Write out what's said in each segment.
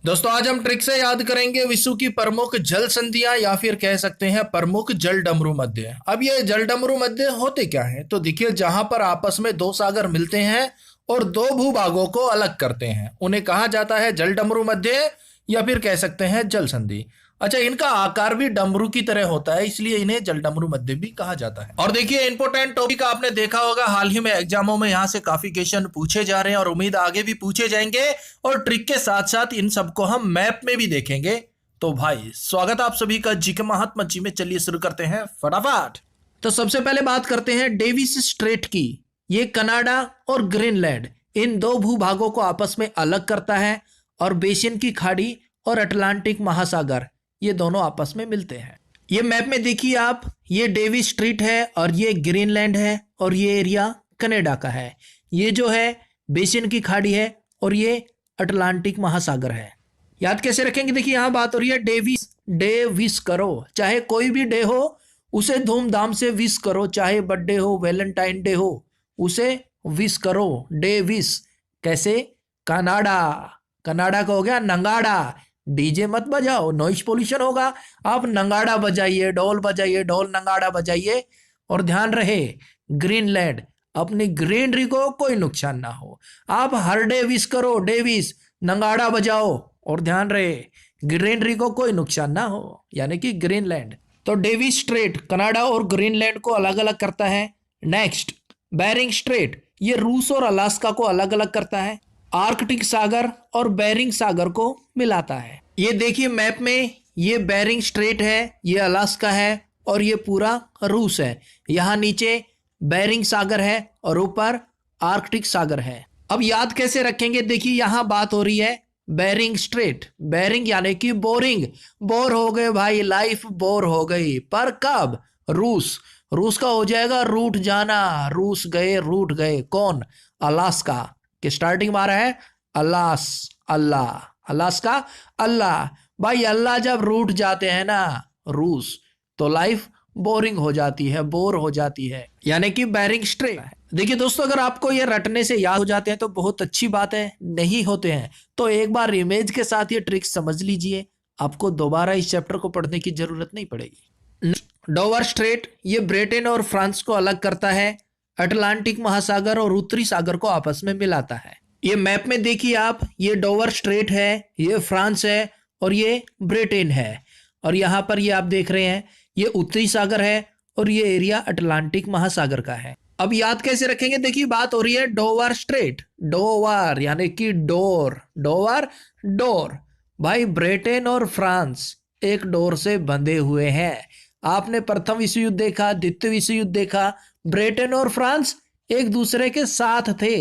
दोस्तों आज हम ट्रिक से याद करेंगे विश्व की प्रमुख जल संधियां या फिर कह सकते हैं प्रमुख जल डमरू मध्य। अब ये जल डमरू मध्य होते क्या हैं? तो देखिए, जहां पर आपस में दो सागर मिलते हैं और दो भूभागों को अलग करते हैं उन्हें कहा जाता है जल डमरू मध्य या फिर कह सकते हैं जल संधि। अच्छा, इनका आकार भी डमरू की तरह होता है, इसलिए इन्हें जल डमरू मध्य भी कहा जाता है। और देखिए, इंपॉर्टेंट टॉपिक आपने देखा होगा, हाल ही में एग्जामों में यहाँ से काफी क्वेश्चन पूछे जा रहे हैं और उम्मीद आगे भी पूछे जाएंगे। और ट्रिक के साथ साथ इन सबको हम मैप में भी देखेंगे। तो भाई स्वागत आप सभी का जी के महात्मा जी में। चलिए शुरू करते हैं फटाफट। तो सबसे पहले बात करते हैं डेविस स्ट्रेट की। ये कनाडा और ग्रीनलैंड इन दो भूभागों को आपस में अलग करता है और बेसिन की खाड़ी और अटलांटिक महासागर ये दोनों आपस में मिलते हैं। ये मैप में देखिए आप, ये डेविस स्ट्रीट है और ये ग्रीनलैंड है और ये एरिया कनाडा का है। ये जो है बेसिन की खाड़ी है और ये अटलांटिक महासागर है। याद कैसे रखेंगे? देखिए यहाँ बात हो रही है डेविस। डे विश करो, चाहे कोई भी डे हो उसे धूमधाम से विश करो, चाहे बर्थडे हो, वैलेंटाइन डे हो, उसे विश करो। डे विश कैसे? कनाडा। कनाडा का हो गया नंगाड़ा। डीजे मत बजाओ, नॉइस पोल्यूशन होगा। आप नंगाड़ा बजाइए, ढोल बजाइए, ढोल नंगाड़ा बजाइए। और ध्यान रहे, ग्रीनलैंड अपनी ग्रीनरी को कोई नुकसान ना हो। आप हर डे विश करो, डे विश, नंगाड़ा बजाओ और ध्यान रहे ग्रीनरी को कोई नुकसान ना हो, यानी कि ग्रीनलैंड। तो डेविस स्ट्रेट कनाडा और ग्रीनलैंड को अलग अलग करता है। नेक्स्ट, बेरिंग स्ट्रेट ये रूस और अलास्का को अलग अलग करता है। आर्कटिक सागर और बेरिंग सागर को मिलाता है। ये देखिए मैप में, ये बेरिंग स्ट्रेट है, ये अलास्का है और ये पूरा रूस है। यहाँ नीचे बेरिंग सागर है और ऊपर आर्कटिक सागर है। अब याद कैसे रखेंगे? देखिए यहाँ बात हो रही है बेरिंग स्ट्रेट। बेरिंग यानी कि बोरिंग। बोर हो गए भाई, लाइफ बोर हो गई। पर कब? रूस। रूस का हो जाएगा रूट जाना। रूस गए, रूट गए। कौन? अलास्का के स्टार्टिंग में आ रहा है अल्लाह। अलास्का अल्लाह। भाई अल्लाह जब रूट जाते हैं ना रूस, तो लाइफ बोरिंग हो जाती है, बोर हो जाती है, यानी कि बेरिंग स्ट्रेट। देखिए दोस्तों, अगर आपको ये रटने से याद हो जाते हैं तो बहुत अच्छी बात है, नहीं होते हैं तो एक बार इमेज के साथ ये ट्रिक समझ लीजिए, आपको दोबारा इस चैप्टर को पढ़ने की जरूरत नहीं पड़ेगी। डोवर स्ट्रेट ये ब्रिटेन और फ्रांस को अलग करता है। अटलांटिक महासागर और उत्तरी सागर को आपस में मिलाता है। ये मैप में देखिए आप, ये डोवर स्ट्रेट है, ये फ्रांस है और ये ब्रिटेन है। और यहाँ पर ये आप देख रहे हैं, ये उत्तरी सागर है और ये एरिया अटलांटिक महासागर का है। अब याद कैसे रखेंगे? देखिए बात हो रही है डोवर स्ट्रेट। डोवर यानी कि डोर, डोवर डोर। भाई ब्रिटेन और फ्रांस एक डोर से बंधे हुए हैं। आपने प्रथम विश्व युद्ध देखा, द्वितीय विश्व युद्ध देखा, ब्रिटेन और फ्रांस एक दूसरे के साथ थे,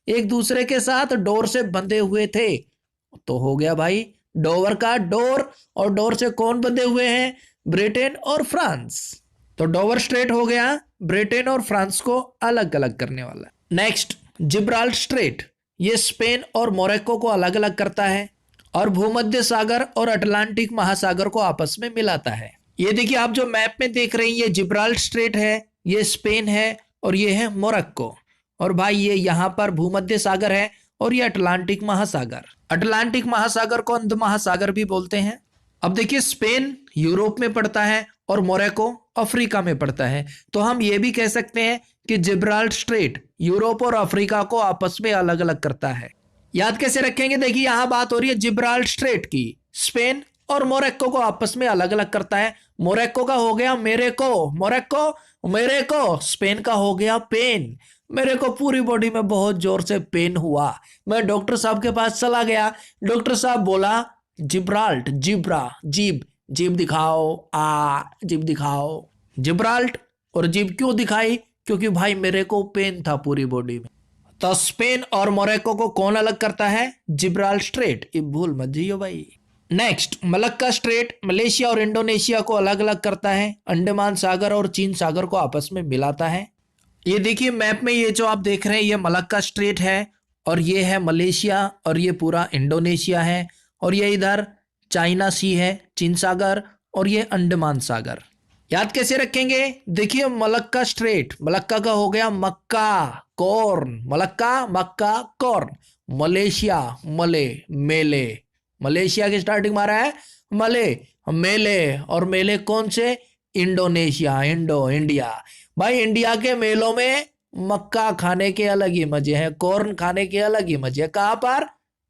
एक दूसरे के साथ डोर से बंधे हुए थे। तो हो गया भाई डोवर का डोर। और डोर से कौन बंधे हुए हैं? ब्रिटेन और फ्रांस। तो डोवर स्ट्रेट हो गया ब्रिटेन और फ्रांस को अलग अलग करने वाला। नेक्स्ट, जिब्राल्टर स्ट्रेट ये स्पेन और मोरक्को को अलग अलग करता है और भूमध्य सागर और अटलांटिक महासागर को आपस में मिलाता है। ये देखिए आप जो मैप में देख रहे हैं, ये जिब्राल्टर स्ट्रेट है, ये स्पेन है और ये है मोरक्को। और भाई ये यहाँ पर भूमध्य सागर है और ये अटलांटिक महासागर। अटलांटिक महासागर को अंध महासागर भी बोलते हैं। अब देखिए स्पेन यूरोप में पड़ता है और मोरक्को अफ्रीका में पड़ता है, तो हम ये भी कह सकते हैं कि जिब्राल्टर स्ट्रेट यूरोप और अफ्रीका को आपस में अलग अलग करता है। याद कैसे रखेंगे? देखिए यहां बात हो रही है जिब्राल्टर स्ट्रेट की। स्पेन और मोरक्को को आपस में अलग अलग करता है। मोरक्को का हो गया मेरे को, मोरक्को मेरे को। स्पेन का हो गया पेन। मेरे को पूरी बॉडी में बहुत जोर से पेन हुआ, मैं डॉक्टर साहब के पास चला गया। डॉक्टर साहब बोला जिब्राल्ट, जिब्रा, जीभ, जीभ दिखाओ, जीभ दिखाओ। जिब्राल्ट और जीभ क्यों दिखाई? क्योंकि भाई मेरे को पेन था पूरी बॉडी में। तो स्पेन और मोरक्को को कौन अलग करता है? Gibraltar straight. ये भूल मत जाइए भाई। नेक्स्ट, मलक्का स्ट्रेट मलेशिया और इंडोनेशिया को अलग अलग करता है। अंडमान सागर और चीन सागर को आपस में मिलाता है। ये देखिए मैप में, ये जो आप देख रहे हैं ये मलक्का स्ट्रेट है और ये है मलेशिया और ये पूरा इंडोनेशिया है और ये इधर चाइना सी है, चीन सागर, और ये अंडमान सागर। याद कैसे रखेंगे? देखिए मलक्का स्ट्रेट, मलक्का का हो गया मक्का, कॉर्न, मलक्का मक्का कॉर्न। मलेशिया मले, मेले, मलेशिया की स्टार्टिंग मारा है मले, मेले, और मेले कौन से? Indonesia, India. भाई इंडिया के मेलों में मक्का खाने के अलग ही मजे हैं, कॉर्न खाने के अलग ही मजे हैं। कहां पर?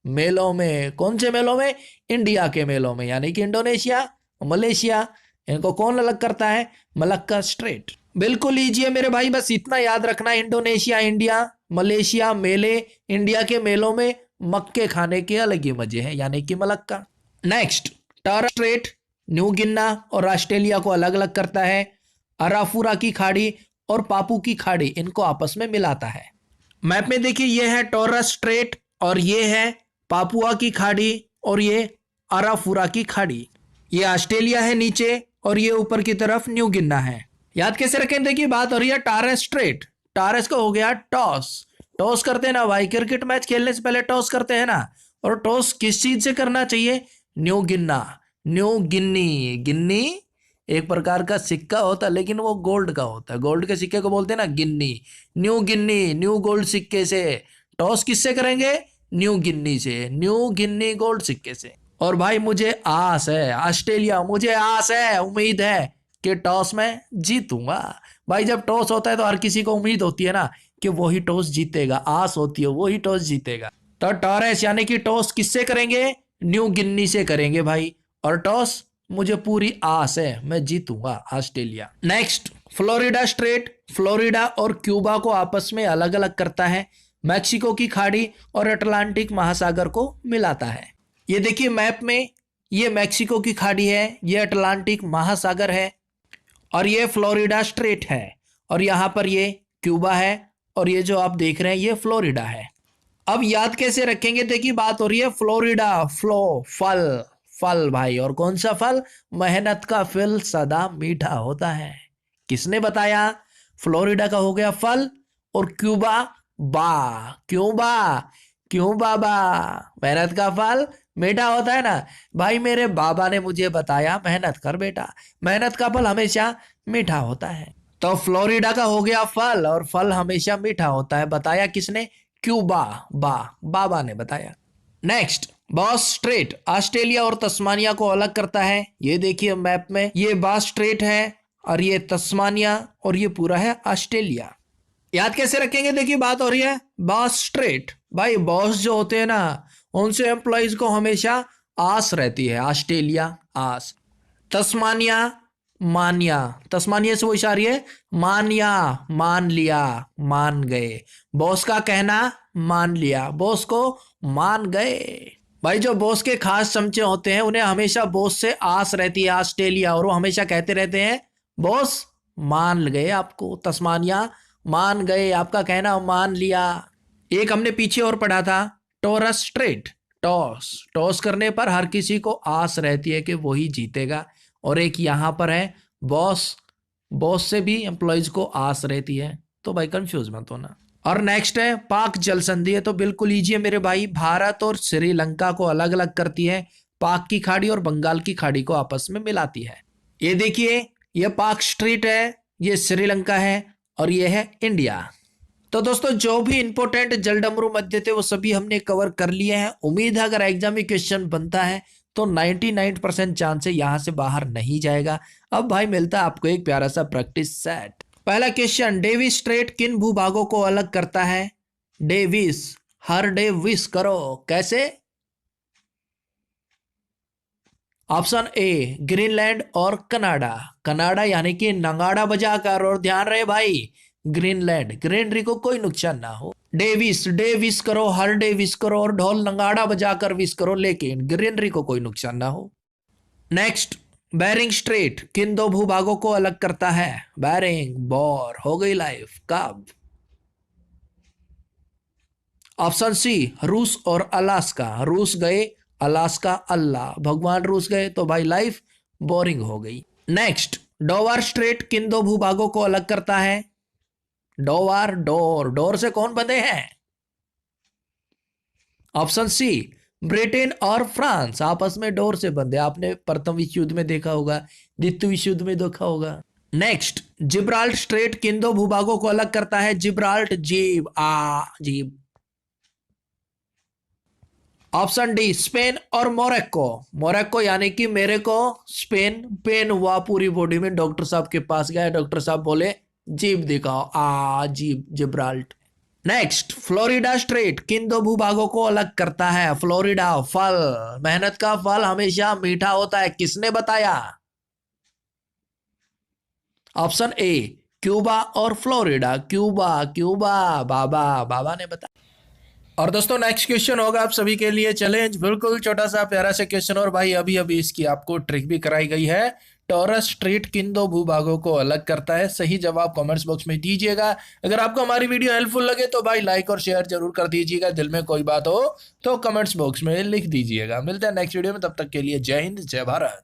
मेलों में। कौन से मेलों में? इंडिया के मेलों में, यानी कि इंडोनेशिया, मलेशिया। इनको कौन अलग करता है? Malacca strait. बिल्कुल लीजिए मेरे भाई, बस इतना याद रखना, इंडोनेशिया, इंडिया, मलेशिया, मेले, इंडिया के मेलों में मक्के खाने के अलग ही मजे हैं, यानी कि Malacca. Next, Torres Strait New Guinea और ऑस्ट्रेलिया को अलग अलग करता है। अराफुरा की खाड़ी और पापू की खाड़ी इनको आपस में मिलाता है। मैप में देखिए, ये है टॉरस स्ट्रेट और ये है पापुआ की खाड़ी और ये अराफुरा की खाड़ी। ये ऑस्ट्रेलिया है नीचे और ये ऊपर की तरफ न्यू गिन्ना है। याद कैसे रखें? देखिए बात हो रही है टॉरस स्ट्रेट। टॉरस का हो गया टॉस। टॉस करते हैं ना भाई, क्रिकेट मैच खेलने से पहले टॉस करते हैं ना। और टॉस किस चीज से करना चाहिए? न्यू गिन्ना, न्यू गिन्नी। गिन्नी एक प्रकार का सिक्का होता है, लेकिन वो गोल्ड का होता है। गोल्ड के सिक्के को बोलते हैं ना गिन्नी। न्यू गिन्नी, न्यू गोल्ड सिक्के से टॉस किससे करेंगे? न्यू गिन्नी से, न्यू गिन्नी गोल्ड सिक्के से। और भाई मुझे आस है, ऑस्ट्रेलिया, मुझे आस है, उम्मीद है कि टॉस में जीतूंगा। भाई जब टॉस होता है तो हर किसी को उम्मीद होती है ना कि वही टॉस जीतेगा, आस होती है वही टॉस जीतेगा। तो टॉरस यानी कि टॉस किससे करेंगे? न्यू गिन्नी से करेंगे भाई। और टॉस मुझे पूरी आस है, मैं जीतूंगा Australia. Next, Florida Strait Florida और क्यूबा को आपस में अलग अलग करता है। मैक्सिको की खाड़ी और अटलांटिक महासागर को मिलाता है। ये देखिए मैप में, ये मैक्सिको की खाड़ी है, ये अटलांटिक महासागर है और ये फ्लोरिडा स्ट्रेट है। और यहां पर ये क्यूबा है और ये जो आप देख रहे हैं ये फ्लोरिडा है। अब याद कैसे रखेंगे? देखिए बात हो रही है फ्लोरिडा, फ्लो फल, फल भाई। और कौन सा फल? मेहनत का फल सदा मीठा होता है। किसने बताया? फ्लोरिडा का हो गया फल और क्यूबा बा। क्यूबा, क्यों बाबा? मेहनत का फल मीठा होता है ना। भाई मेरे बाबा ने मुझे बताया, मेहनत कर बेटा, मेहनत का फल हमेशा मीठा होता है। तो फ्लोरिडा का हो गया फल और फल हमेशा मीठा होता है। बताया किसने? क्यूबा, बाबा ने बताया। नेक्स्ट, बॉस स्ट्रेट ऑस्ट्रेलिया और तस्मानिया को अलग करता है। ये देखिए मैप में, ये बॉस स्ट्रेट है और ये तस्मानिया और ये पूरा है ऑस्ट्रेलिया। याद कैसे रखेंगे? देखिए बात हो रही है बॉस स्ट्रेट। भाई बॉस जो होते हैं ना, उनसे एम्प्लॉइज को हमेशा आस रहती है। ऑस्ट्रेलिया आस। तस्मानिया मानिया, तस्मानिया से वो इशारी है मानिया, मान लिया, मान गए। बॉस का कहना मान लिया, बॉस को मान गए। भाई जो बॉस के खास चमचे होते हैं उन्हें हमेशा बॉस से आस रहती है ऑस्ट्रेलिया, और वो हमेशा कहते रहते हैं बॉस मान गए आपको। तस्मानिया मान गए, आपका कहना मान लिया। एक हमने पीछे और पढ़ा था टॉरस स्ट्रेट। टॉस, टॉस करने पर हर किसी को आस रहती है कि वही जीतेगा। और एक यहां पर है बॉस, बॉस से भी एम्प्लॉयज को आस रहती है। तो भाई कंफ्यूज मत होना। और नेक्स्ट है पाक जल संधि है। तो बिल्कुल लीजिए मेरे भाई, भारत और श्रीलंका को अलग अलग करती है। पाक की खाड़ी और बंगाल की खाड़ी को आपस में मिलाती है। ये देखिए, ये पाक स्ट्रेट है, ये श्रीलंका है और ये है इंडिया। तो दोस्तों जो भी इंपॉर्टेंट जलडमरू मध्य थे वो सभी हमने कवर कर लिए हैं। उम्मीद है अगर एग्जाम में क्वेश्चन बनता है तो 99% चांस है यहां से बाहर नहीं जाएगा। अब भाई मिलता है आपको एक प्यारा सा प्रैक्टिस सेट। पहला क्वेश्चन, डेविस स्ट्रेट किन भूभागों को अलग करता है? डेविस, हर डे विश करो, कैसे? ऑप्शन ए ग्रीनलैंड और कनाडा। कनाडा यानी कि नगाड़ा बजाकर, और ध्यान रहे भाई ग्रीनलैंड, ग्रीनरी को कोई नुकसान ना हो। डेविस, डे विश करो, हर डे विश करो और ढोल नगाड़ा बजाकर विश करो, लेकिन ग्रीनरी को कोई नुकसान ना हो। नेक्स्ट, बेरिंग स्ट्रेट किन दो भूभागों को अलग करता है? बेरिंग, बोर, हो गई लाइफ, कब? ऑप्शन सी रूस और अलास्का। रूस गए, अलास्का अल्लाह, भगवान रूस गए, तो भाई लाइफ बोरिंग हो गई। नेक्स्ट, डोवार स्ट्रेट किन दो भूभागों को अलग करता है? डोवार, डोर, डोर से कौन बंधे हैं? ऑप्शन सी ब्रिटेन और फ्रांस आपस में डोर से बंधे। आपने प्रथम विश्व युद्ध में देखा होगा, द्वितीय विश्व युद्ध में देखा होगा। नेक्स्ट, जिब्राल्ट स्ट्रेट किन दो भूभागों को अलग करता है? जिब्राल्ट, जीव, जीव। ऑप्शन डी स्पेन और मोरक्को। मोरक्को यानी कि मेरे को स्पेन, पेन हुआ पूरी बॉडी में। डॉक्टर साहब के पास गया, डॉक्टर साहब बोले जीभ दिखाओ, जीभ, जिब्राल्ट। नेक्स्ट, फ्लोरिडा स्ट्रेट किन दो भूभागों को अलग करता है? फ्लोरिडा फल, मेहनत का फल हमेशा मीठा होता है, किसने बताया? ऑप्शन ए क्यूबा और फ्लोरिडा। क्यूबा, क्यूबा, बाबा, बाबा ने बताया। और दोस्तों नेक्स्ट क्वेश्चन होगा आप सभी के लिए चैलेंज, बिल्कुल छोटा सा प्यारा सा क्वेश्चन। और भाई अभी अभी इसकी आपको ट्रिक भी कराई गई है। टॉरस स्ट्रेट किन दो भूभागों को अलग करता है? सही जवाब कमेंट्स बॉक्स में दीजिएगा। अगर आपको हमारी वीडियो हेल्पफुल लगे तो भाई लाइक और शेयर जरूर कर दीजिएगा। दिल में कोई बात हो तो कमेंट्स बॉक्स में लिख दीजिएगा। मिलते हैं नेक्स्ट वीडियो में, तब तक के लिए जय हिंद, जय भारत।